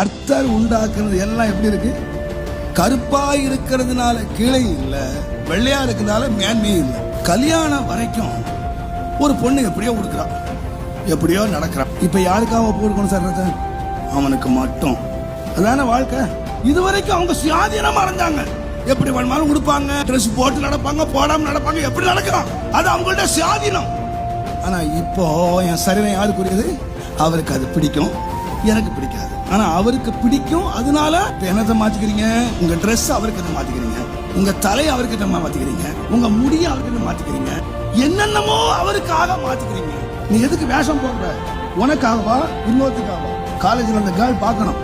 கர்த்தர் உண்டாக்குறது எல்லாம் எப்படி இருக்கு? கருப்பா இருக்கிறதுனால கீழே இல்ல, வெள்ளையா இருக்கிறதுனால மேன்மையும் இல்ல. கல்யாணம் வரைக்கும் ஒரு பொண்ணு எப்படியோ கொடுக்குறான், எப்படியோ நடக்கிறான். இப்ப யாருக்காக போடுக்கணும் சார்? அவனுக்கு மட்டும். அதான வாழ்க்கை. இதுவரைக்கும் அவங்க சுயாதீனமா இருந்தாங்க. எப்படி வேணுமாலும் கொடுப்பாங்க, ட்ரெஸ் போட்டு நடப்பாங்க, போடாம நடப்பாங்க, எப்படி நடக்கிறான் அது அவங்கள்ட்ட சுயாதீனம். ஆனா இப்போ என் சரீரம் யாருக்குரியது? அவருக்கு அது பிடிக்கும், எனக்கு பிடிக்காது. ஆனா அவருக்கு பிடிக்கும், அதனால என்னத்தை மாத்திக்கிறீங்க? உங்க ட்ரெஸ் அவருக்கு மாத்திக்கிறீங்க, உங்க தலையை அவருக்கு மாத்திக்கிறீங்க, உங்க முடியை அவருக்கு மாத்திக்கிறீங்க, என்னென்னமோ அவருக்காக மாத்திக்கிறீங்க. நீ எதுக்கு வேஷம் போடுற? உனக்காகவா இன்னொருத்துக்காகவா? காலேஜ்ல அந்த கேர்ள் பார்க்கணும்,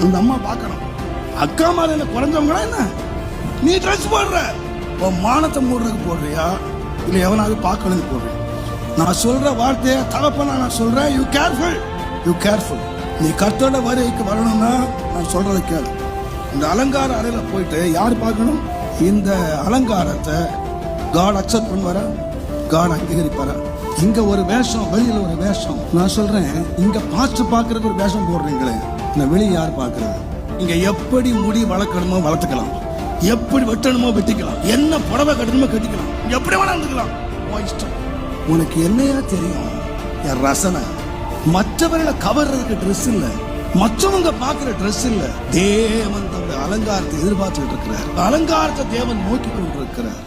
அந்த அம்மா பார்க்கணும், அக்கா மாதிரி குறைஞ்சவங்களா என்ன? நீ ட்ரெஸ் போடுற, மானத்தை மூடுறதுக்கு போடுறியா இல்ல எவனாவது பார்க்கணும்னு போடுறியா? நான் சொல்ற வார்த்தையை தகப்பனா நான் சொல்றேன், யூ கேர்ஃபுல், யூ கேர்ஃபுல். நீ கர்த்தரோட வருகைக்கு வரணும்னா நான் சொல்றதை கேளு. இந்த அலங்கார அறையில போயிட்டு யார் பார்க்கணும்? இந்த அலங்காரத்தை காட் அக்செப்ட் பண்ணுவாரா? காட் அங்கீகரிப்பாரா? இங்க ஒரு வேஷம், வெளியில ஒரு வேஷம். நான் சொல்றேன், இங்க பாஸ்டர் பார்க்கறதுக்கு ஒரு வேஷம் போடுறீங்களே, இந்த வெளியே யார் பார்க்கறது? இங்க எப்படி முடி வளர்க்கணுமோ வளர்த்துக்கலாம், எப்படி வெட்டணுமோ வெட்டிக்கலாம், என்ன புடவை கட்டணுமோ கட்டிக்கலாம், எப்படி வேணா இருந்துக்கலாம், இஷ்டம். உனக்கு என்னையா தெரியும்? என் ரசனை. மற்றவர்களை கவர்றதுக்கு ட்ரெஸ் இல்ல, மற்றவங்க பாக்குற ட்ரெஸ் இல்ல. தேவன் தன்னுடைய அலங்காரத்தை எதிர்பார்த்துட்டு இருக்கிறார். அலங்காரத்தை தேவன் நோக்கி கொண்டிருக்கிறார்.